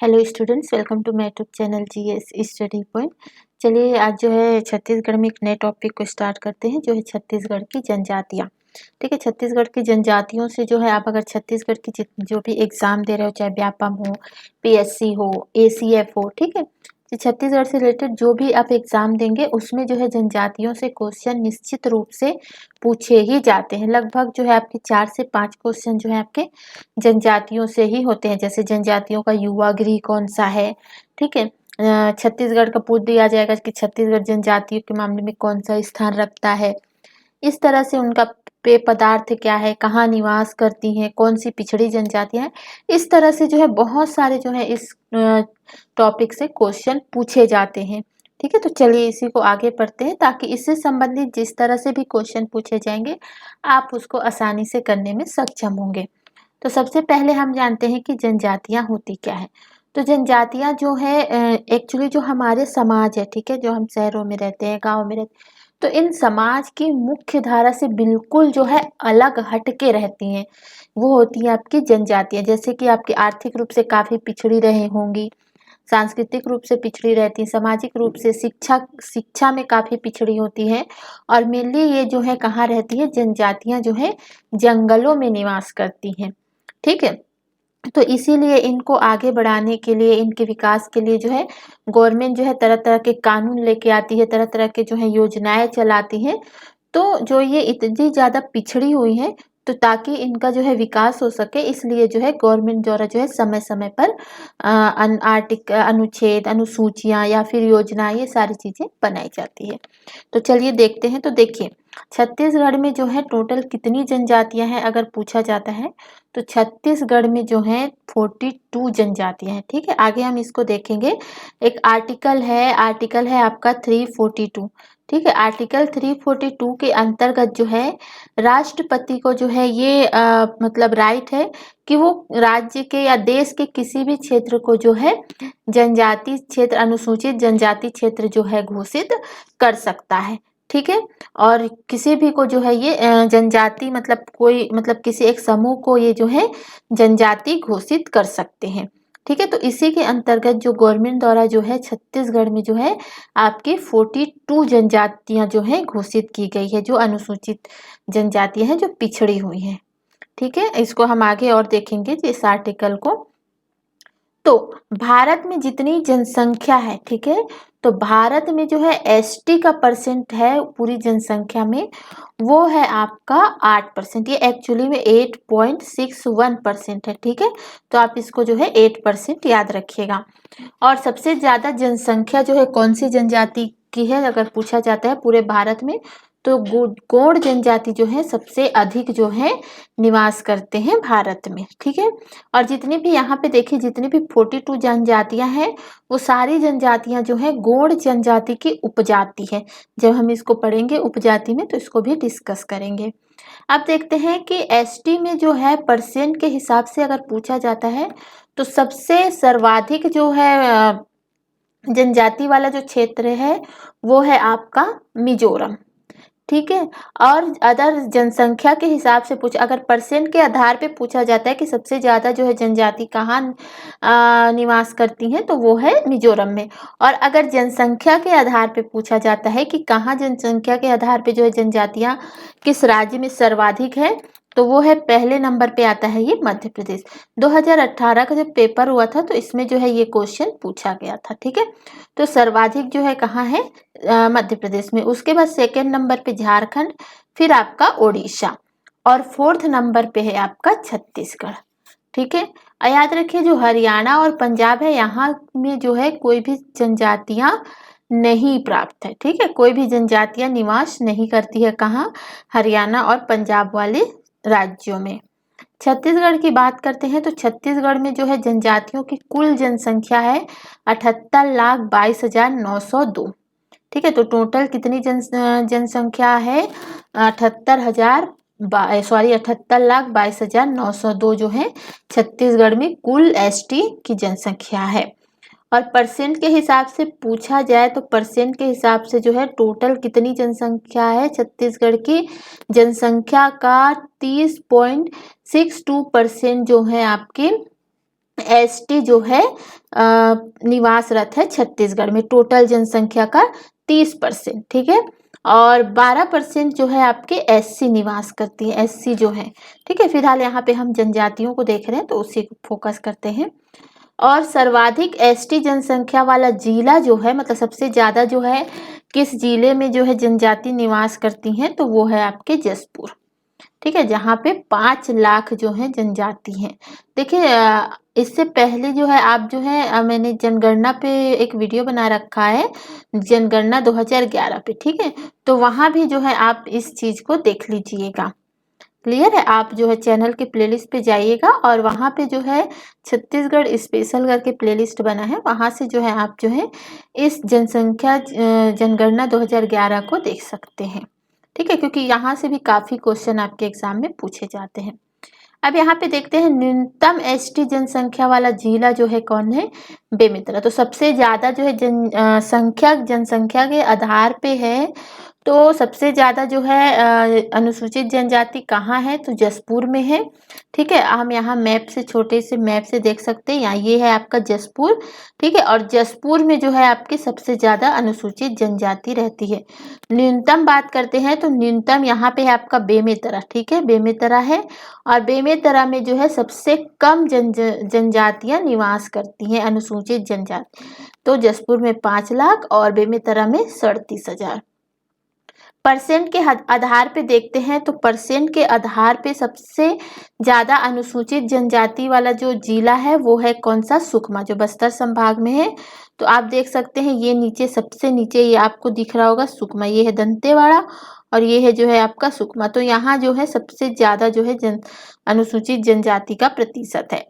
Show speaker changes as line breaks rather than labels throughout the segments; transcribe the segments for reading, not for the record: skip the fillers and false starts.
Hello students, welcome to my YouTube channel GS study point. चलिए आज जो है छत्तीसगढ़ में एक नए टॉपिक को स्टार्ट करते हैं, जो है छत्तीसगढ़ की जनजातियाँ। ठीक है, छत्तीसगढ़ की जनजातियों से जो है आप अगर छत्तीसगढ़ की जो भी एग्जाम दे रहे हो, चाहे व्यापम हो, पीएससी हो, एसीएफ हो, ठीक है, तो छत्तीसगढ़ से रिलेटेड जो भी आप एग्जाम देंगे उसमें जो है जनजातियों से क्वेश्चन निश्चित रूप से पूछे ही जाते हैं। लगभग जो है आपके 4 से 5 क्वेश्चन जो है आपके जनजातियों से ही होते हैं। जैसे जनजातियों का युवा गृह कौन सा है, ठीक है, छत्तीसगढ़ का पूछ दिया जाएगा कि छत्तीसगढ़ जनजातियों के मामले में कौन सा स्थान रखता है। इस तरह से उनका पेय पदार्थ क्या है, कहाँ निवास करती हैं, कौन सी पिछड़ी जनजातियां हैं। इस तरह से जो है बहुत सारे जो है इस टॉपिक से क्वेश्चन पूछे जाते हैं। ठीक है, तो चलिए इसी को आगे पढ़ते हैं ताकि इससे संबंधित जिस तरह से भी क्वेश्चन पूछे जाएंगे आप उसको आसानी से करने में सक्षम होंगे। तो सबसे पहले हम जानते हैं कि जनजातियां होती क्या है। तो जनजातियां जो है एक्चुअली जो हमारे समाज है, ठीक है, जो हम शहरों में रहते हैं, गांव में रहते हैं, तो इन समाज की मुख्य धारा से बिल्कुल जो है अलग हटके रहती हैं। वो होती हैं आपकी जनजातियां। जैसे कि आपकी आर्थिक रूप से काफी पिछड़ी रही होंगी, सांस्कृतिक रूप से पिछड़ी रहती हैं, सामाजिक रूप से शिक्षा में काफी पिछड़ी होती है। और मेनली ये जो है कहाँ रहती है, जनजातियां जो है जंगलों में निवास करती हैं। ठीक है, तो इसीलिए इनको आगे बढ़ाने के लिए, इनके विकास के लिए जो है गवर्नमेंट जो है तरह तरह के कानून लेके आती है, तरह तरह के जो है योजनाएं चलाती है। तो जो ये इतनी ज़्यादा पिछड़ी हुई है, तो ताकि इनका जो है विकास हो सके, इसलिए जो है गवर्नमेंट द्वारा जो है समय समय पर अनुच्छेद, अनुसूचियां या फिर योजना, ये सारी चीज़ें बनाई जाती है। तो चलिए देखते हैं। तो देखिए छत्तीसगढ़ में जो है टोटल कितनी जनजातियां हैं अगर पूछा जाता है, तो छत्तीसगढ़ में जो है 42 जनजातियां हैं। ठीक है, आगे हम इसको देखेंगे। एक आर्टिकल है आपका 342। ठीक है, आर्टिकल 342 के अंतर्गत जो है राष्ट्रपति को जो है ये मतलब राइट है कि वो राज्य के या देश के किसी भी क्षेत्र को जो है जनजाति क्षेत्र, अनुसूचित जनजाति क्षेत्र जो है घोषित कर सकता है। ठीक है, और किसी भी को जो है ये जनजाति मतलब कोई मतलब किसी एक समूह को ये जो है जनजाति घोषित कर सकते हैं। ठीक है, तो इसी के अंतर्गत जो गवर्नमेंट द्वारा जो है छत्तीसगढ़ में जो है आपकी 42 जनजातियां जो है घोषित की गई है, जो अनुसूचित जनजातियां हैं, जो पिछड़ी हुई हैं। ठीक है, इसको हम आगे और देखेंगे इस आर्टिकल को। तो भारत में जितनी जनसंख्या है, ठीक है, तो भारत में जो है एसटी का परसेंट है पूरी जनसंख्या में, वो है आपका 8%। ये एक्चुअली में 8.61% है। ठीक है, तो आप इसको जो है 8% याद रखिएगा। और सबसे ज्यादा जनसंख्या जो है कौन सी जनजाति की है अगर पूछा जाता है पूरे भारत में, तो गोंड जनजाति जो है सबसे अधिक जो है निवास करते हैं भारत में। ठीक है, और जितनी भी यहाँ पे देखिए जितनी भी 42 जनजातियां हैं, वो सारी जनजातियां जो है गोंड जनजाति की उपजाति है। जब हम इसको पढ़ेंगे उपजाति में तो इसको भी डिस्कस करेंगे। अब देखते हैं कि एसटी में जो है परसेंट के हिसाब से अगर पूछा जाता है, तो सबसे सर्वाधिक जो है जनजाति वाला जो क्षेत्र है वो है आपका मिजोरम। ठीक है, और अदर जनसंख्या के हिसाब से पूछ अगर परसेंट के आधार पे पूछा जाता है कि सबसे ज्यादा जो है जनजाति कहाँ निवास करती हैं, तो वो है मिजोरम में। और अगर जनसंख्या के आधार पे पूछा जाता है कि कहाँ जनसंख्या के आधार पे जो है जनजातियां किस राज्य में सर्वाधिक है, तो वो है पहले नंबर पे आता है ये मध्य प्रदेश। 2018 का जब पेपर हुआ था तो इसमें जो है ये क्वेश्चन पूछा गया था। ठीक है, तो सर्वाधिक जो है कहाँ है, मध्य प्रदेश में। उसके बाद सेकेंड नंबर पे झारखंड, फिर आपका ओडिशा, और फोर्थ नंबर पे है आपका छत्तीसगढ़। ठीक है, याद रखिए जो हरियाणा और पंजाब है यहाँ में जो है कोई भी जनजातियां नहीं प्राप्त है। ठीक है, कोई भी जनजातियां निवास नहीं करती है कहाँ, हरियाणा और पंजाब वाले राज्यों में। छत्तीसगढ़ की बात करते हैं तो छत्तीसगढ़ में जो है जनजातियों की कुल जनसंख्या है 78,22,902। ठीक है, तो टोटल कितनी जनसंख्या है, 78,22,902 जो है छत्तीसगढ़ में कुल एसटी की जनसंख्या है। और परसेंट के हिसाब से पूछा जाए तो परसेंट के हिसाब से जो है टोटल कितनी जनसंख्या है छत्तीसगढ़ की जनसंख्या का 30.62% जो है आपकी एसटी जो है निवासरत है छत्तीसगढ़ में, टोटल जनसंख्या का 30%, ठीक है। और 12% जो है आपके एससी निवास करती है, एससी जो है, ठीक है। फिलहाल यहाँ पे हम जनजातियों को देख रहे हैं तो उसी को फोकस करते हैं। और सर्वाधिक एसटी जनसंख्या वाला जिला जो है, मतलब सबसे ज्यादा जो है किस जिले में जो है जनजाति निवास करती हैं, तो वो है आपके जसपुर, ठीक है, जहाँ पे 5 लाख जो है जनजाति हैं। देखिए इससे पहले जो है आप जो है मैंने जनगणना पे एक वीडियो बना रखा है, जनगणना 2011 पे, ठीक है। तो वहाँ भी जो है आप इस चीज को देख लीजिएगा। क्लियर है? आप जो है चैनल के प्लेलिस्ट पे जाइएगा और वहाँ पे जो है छत्तीसगढ़ स्पेशल करके प्लेलिस्ट बना है, वहाँ से जो है आप जो है इस जनगणना 2011 को देख सकते हैं, ठीक है, क्योंकि यहाँ से भी काफी क्वेश्चन आपके एग्जाम में पूछे जाते हैं। अब यहाँ पे देखते हैं न्यूनतम एसटी जनसंख्या वाला जिला जो है कौन है, बेमेतरा। तो सबसे ज्यादा जो है जनसंख्या के आधार पे है, तो सबसे ज्यादा जो है अनुसूचित जनजाति कहाँ है, तो जसपुर में है, ठीक है। हम यहाँ मैप से, छोटे से मैप से देख सकते हैं, यहाँ ये है आपका जसपुर, ठीक है। और जसपुर में जो है आपकी सबसे ज्यादा अनुसूचित जनजाति रहती है। न्यूनतम बात करते हैं तो न्यूनतम यहाँ पे है आपका बेमेतरा, ठीक है, बेमेतरा है। और बेमेतरा में जो है सबसे कम जनजातियां निवास करती हैं, अनुसूचित जनजाति। तो जसपुर में 5 लाख और बेमेतरा में 37,000। परसेंट के आधार पे देखते हैं तो परसेंट के आधार पे सबसे ज्यादा अनुसूचित जनजाति वाला जो जिला है वो है कौन सा, सुकमा, जो बस्तर संभाग में है। तो आप देख सकते हैं ये नीचे, सबसे नीचे ये आपको दिख रहा होगा सुकमा, ये है दंतेवाड़ा और ये है जो है आपका सुकमा। तो यहाँ जो है सबसे ज्यादा जो है अनुसूचित जनजाति का प्रतिशत है,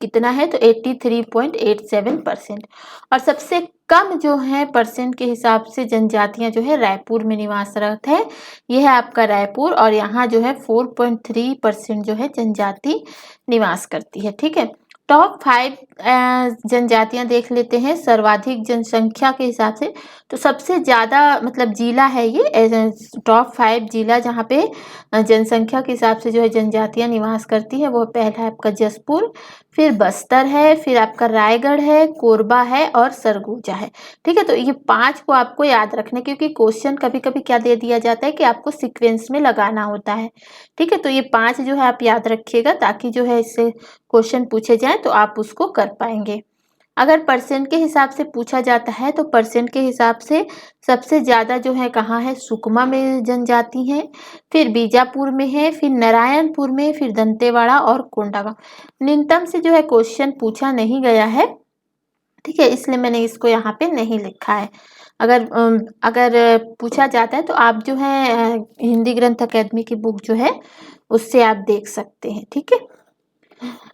कितना है, तो 83.87%। और सबसे कम जो है परसेंट के हिसाब से जनजातियां जो है रायपुर में निवासरत है, यह है आपका रायपुर। और यहाँ जो है 4.3% जो है जनजाति निवास करती है, ठीक है। टॉप 5 जनजातियां देख लेते हैं सर्वाधिक जनसंख्या के हिसाब से। तो सबसे ज्यादा मतलब जिला है ये, टॉप 5 जिला जहाँ पे जनसंख्या के हिसाब से जो है जनजातियां निवास करती है, वो पहला है आपका जसपुर, फिर बस्तर है, फिर आपका रायगढ़ है, कोरबा है और सरगुजा है, ठीक है। तो ये 5 को आपको याद रखना, क्योंकि क्वेश्चन कभी कभी क्या दे दिया जाता है कि आपको सीक्वेंस में लगाना होता है, ठीक है। तो ये 5 जो है आप याद रखिएगा, ताकि जो है इससे क्वेश्चन पूछे जाए तो आप उसको कर पाएंगे। अगर परसेंट के हिसाब से पूछा जाता है तो परसेंट के हिसाब से सबसे ज्यादा जो है कहाँ है, सुकमा में जनजाति है, फिर बीजापुर में है, फिर नारायणपुर में, फिर दंतेवाड़ा और कोंडागांव। न्यूनतम से जो है क्वेश्चन पूछा नहीं गया है, ठीक है, इसलिए मैंने इसको यहाँ पे नहीं लिखा है। अगर पूछा जाता है तो आप जो है हिंदी ग्रंथ अकेदमी की बुक जो है उससे आप देख सकते हैं, ठीक है।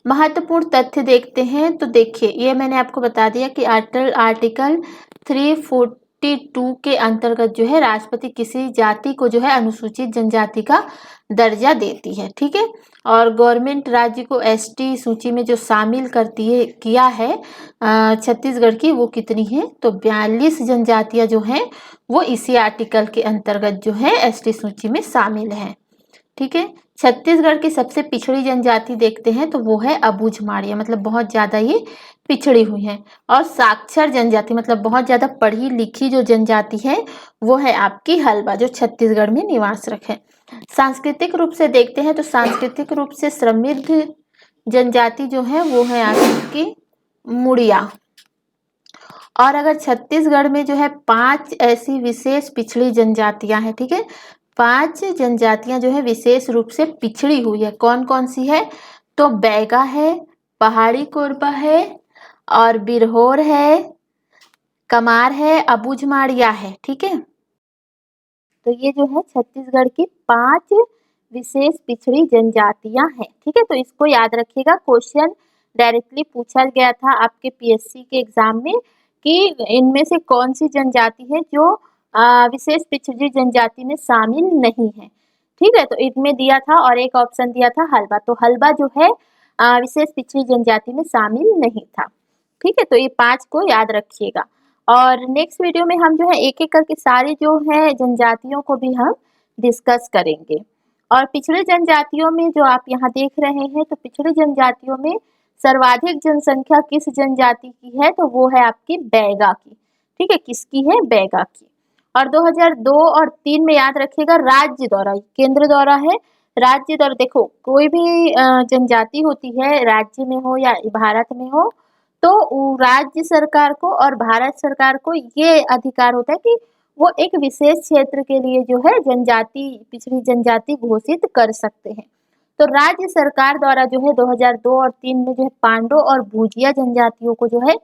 महत्वपूर्ण तथ्य देखते हैं तो देखिए, ये मैंने आपको बता दिया कि आर्टिकल 342 के अंतर्गत जो है राष्ट्रपति किसी जाति को जो है अनुसूचित जनजाति का दर्जा देती है, ठीक है। और गवर्नमेंट राज्य को एसटी सूची में जो शामिल करती है, किया है छत्तीसगढ़ की, वो कितनी है, तो 42 जनजातियां जो हैं वो इसी आर्टिकल के अंतर्गत जो है एसटी सूची में शामिल है, ठीक है। छत्तीसगढ़ की सबसे पिछड़ी जनजाति देखते हैं तो वो है अबूझमाड़िया, मतलब बहुत ज्यादा ये पिछड़ी हुई है। और साक्षर जनजाति मतलब बहुत ज्यादा पढ़ी लिखी जो जनजाति है वो है आपकी हल्बा, जो छत्तीसगढ़ में निवास रखे। सांस्कृतिक रूप से देखते हैं तो सांस्कृतिक रूप से समृद्ध जनजाति जो है वो है आपकी मुड़िया। और अगर छत्तीसगढ़ में जो है 5 ऐसी विशेष पिछड़ी जनजातियां हैं, ठीक है, 5 जनजातियां जो है विशेष रूप से पिछड़ी हुई है, कौन कौन सी है, तो बैगा है, पहाड़ी कोरबा है और बिरहोर है, कमार है, अबूझमाड़िया है, ठीक है। तो ये जो है छत्तीसगढ़ की 5 विशेष पिछड़ी जनजातियां हैं, ठीक है। तो इसको याद रखिएगा, क्वेश्चन डायरेक्टली पूछा गया था आपके पीएससी के एग्जाम में कि इनमें से कौन सी जनजाति है जो विशेष पिछड़ी जनजाति में शामिल नहीं है, ठीक है। तो इनमें दिया था और एक ऑप्शन दिया था हल्बा, तो हल्बा जो है विशेष पिछड़ी जनजाति में शामिल नहीं था, ठीक है। तो ये 5 को याद रखिएगा। और नेक्स्ट वीडियो में हम जो है एक एक करके सारी जो है जनजातियों को भी हम डिस्कस करेंगे। और पिछड़े जनजातियों में जो आप यहाँ देख रहे हैं, तो पिछड़ी जनजातियों में सर्वाधिक जनसंख्या किस जनजाति की है, तो वो है आपकी बैगा की। ठीक है, किसकी है, बैगा की। और 2002 और 3 में याद रखिएगा राज्य दौरा, केंद्र दौरा है, राज्य दौरा। देखो कोई भी जनजाति होती है, राज्य में हो या भारत में हो, तो राज्य सरकार को और भारत सरकार को ये अधिकार होता है कि वो एक विशेष क्षेत्र के लिए जो है जनजाति, पिछड़ी जनजाति घोषित कर सकते हैं। तो राज्य सरकार द्वारा जो है 2002 और 3 में जो है पांडो और भुजिया जनजातियों को जो है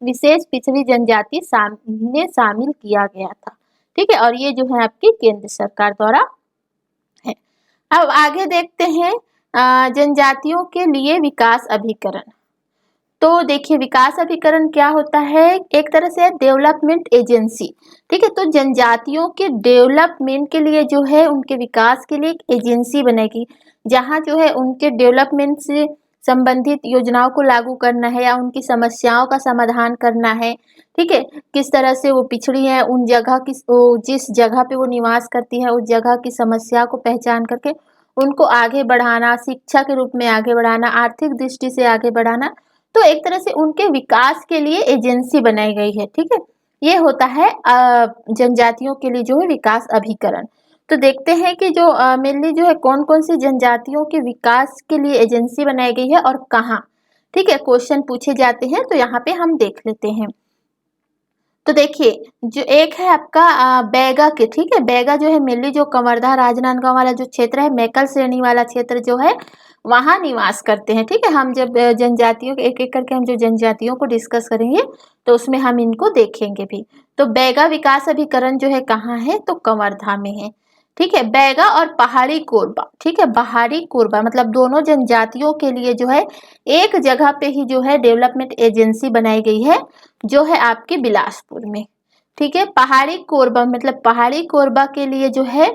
विशेष पिछड़ी जनजाति में शामिल किया गया था। ठीक है, और ये जो है आपकी केंद्र सरकार द्वारा है। अब आगे देखते हैं जनजातियों के लिए विकास अभिकरण। तो देखिए विकास अभिकरण क्या होता है, एक तरह से डेवलपमेंट एजेंसी। ठीक है, तो जनजातियों के डेवलपमेंट के लिए जो है, उनके विकास के लिए एक एजेंसी बनेगी, जहां जो है उनके डेवलपमेंट से संबंधित योजनाओं को लागू करना है या उनकी समस्याओं का समाधान करना है। ठीक है, किस तरह से वो पिछड़ी है, उन जगह की, जिस जगह पे वो निवास करती है उस जगह की समस्या को पहचान करके उनको आगे बढ़ाना, शिक्षा के रूप में आगे बढ़ाना, आर्थिक दृष्टि से आगे बढ़ाना। तो एक तरह से उनके विकास के लिए एजेंसी बनाई गई है। ठीक है, ये होता है जनजातियों के लिए जो है विकास अभिकरण। तो देखते हैं कि जो मेनली जो है कौन कौन सी जनजातियों के विकास के लिए एजेंसी बनाई गई है और कहाँ। ठीक है, क्वेश्चन पूछे जाते हैं, तो यहाँ पे हम देख लेते हैं। तो देखिए जो एक है आपका बैगा के। ठीक है, बैगा जो है मेनली जो कवर्धा राजनांदगांव वाला जो क्षेत्र है, मैकल श्रेणी वाला क्षेत्र जो है, वहां निवास करते हैं। ठीक है, हम जब जनजातियों के एक एक करके हम जो जनजातियों को डिस्कस करेंगे तो उसमें हम इनको देखेंगे भी। तो बैगा विकास अभिकरण जो है कहाँ है, तो कवर्धा में है। ठीक है, बैगा और पहाड़ी कोरबा। ठीक है, पहाड़ी कोरबा मतलब दोनों जनजातियों के लिए जो है एक जगह पे ही जो है डेवलपमेंट एजेंसी बनाई गई है, जो है आपके बिलासपुर में। ठीक है, पहाड़ी कोरबा मतलब पहाड़ी कोरबा के लिए जो है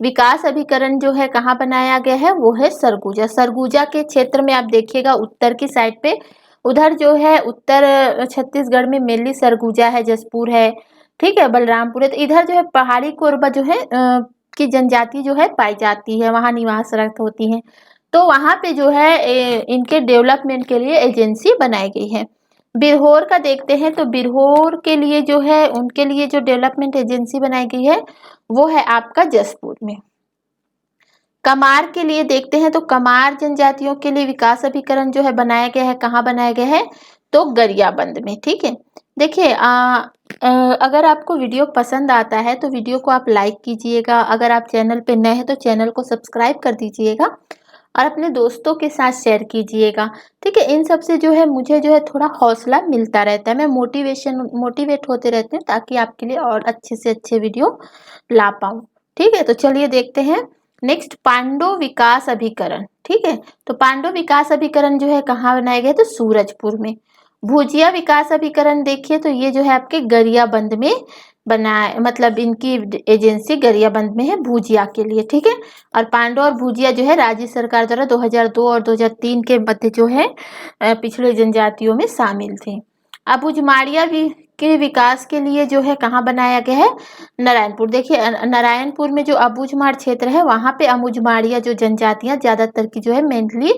विकास अभिकरण जो है कहाँ बनाया गया है, वो है सरगुजा। सरगुजा के क्षेत्र में आप देखिएगा उत्तर की साइड पे, उधर जो है उत्तर छत्तीसगढ़ में मेनली सरगुजा है, जसपुर है, ठीक है, बलरामपुर है। तो इधर जो है पहाड़ी कोरबा जो है की जनजाति जो है पाई जाती है, वहाँ निवासरत होती है। तो वहाँ पे जो है इनके डेवलपमेंट के लिए एजेंसी बनाई गई है। बिरहोर का देखते हैं, तो बिरहोर के लिए जो है उनके लिए जो डेवलपमेंट एजेंसी बनाई गई है वो है आपका जसपुर में। कमार के लिए देखते हैं, तो कमार जनजातियों के लिए विकास अभिकरण जो है बनाया गया है, कहाँ बनाया गया है, तो गरियाबंद में। ठीक है, देखिए अगर आपको वीडियो पसंद आता है तो वीडियो को आप लाइक कीजिएगा, अगर आप चैनल पे नए हैं तो चैनल को सब्सक्राइब कर दीजिएगा और अपने दोस्तों के साथ शेयर कीजिएगा। ठीक है, इन सब से जो है मुझे जो है थोड़ा हौसला मिलता रहता है, मैं मोटिवेट होते रहते हैं ताकि आपके लिए और अच्छे से अच्छे वीडियो ला पाऊँ। ठीक है, तो चलिए देखते हैं नेक्स्ट पांडव विकास अभिकरण। ठीक है, तो पांडव विकास अभिकरण जो है कहाँ बनाया गया, तो सूरजपुर में। भुजिया विकास अभिकरण देखिए, तो ये जो है आपके गरियाबंद में बनाए, मतलब इनकी एजेंसी गरियाबंद में है भुजिया के लिए। ठीक है, और पांडव और भुजिया जो है राज्य सरकार द्वारा 2002 और 2003 के मध्य जो है पिछड़े जनजातियों में शामिल थे। अबुझमाड़िया भी के विकास के लिए जो है कहाँ बनाया गया है, नारायणपुर। देखिए नारायणपुर में जो अबुझमाड़ क्षेत्र है वहाँ पे अबुझमाड़िया जो जनजातियाँ ज्यादातर की जो है मेनली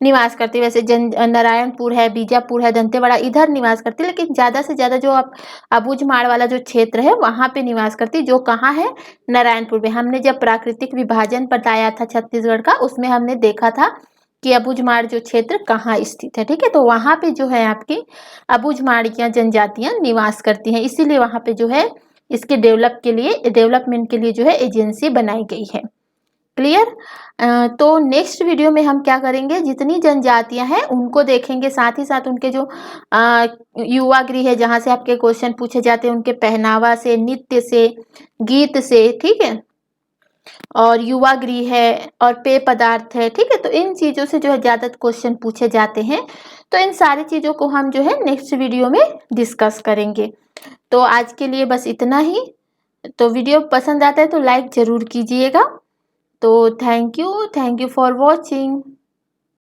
निवास करती है। वैसे नारायणपुर है, बीजापुर है, दंतेवाड़ा इधर निवास करती है, लेकिन ज्यादा से ज्यादा जो आप अबुझमाड़ वाला जो क्षेत्र है वहाँ पे निवास करती है, जो कहाँ है, नारायणपुर में। हमने जब प्राकृतिक विभाजन बताया था छत्तीसगढ़ का, उसमें हमने देखा था कि अबुझमाड़ जो क्षेत्र कहाँ स्थित है। ठीक है, तो वहाँ पे जो है आपकी अबुझमाड़िया जनजातियां निवास करती हैं, इसीलिए वहाँ पे जो है इसके डेवलपमेंट के लिए जो है एजेंसी बनाई गई है। क्लियर। तो नेक्स्ट वीडियो में हम क्या करेंगे, जितनी जनजातियां हैं उनको देखेंगे, साथ ही साथ उनके जो युवा गृह है जहाँ से आपके क्वेश्चन पूछे जाते हैं, उनके पहनावा से, नृत्य से, गीत से, ठीक है, और युवा गृह है और पेय पदार्थ है। ठीक है, तो इन चीजों से जो है ज्यादा क्वेश्चन पूछे जाते हैं, तो इन सारी चीजों को हम जो है नेक्स्ट वीडियो में डिस्कस करेंगे। तो आज के लिए बस इतना ही। तो वीडियो पसंद आता है तो लाइक जरूर कीजिएगा। तो थैंक यू फॉर वॉचिंग।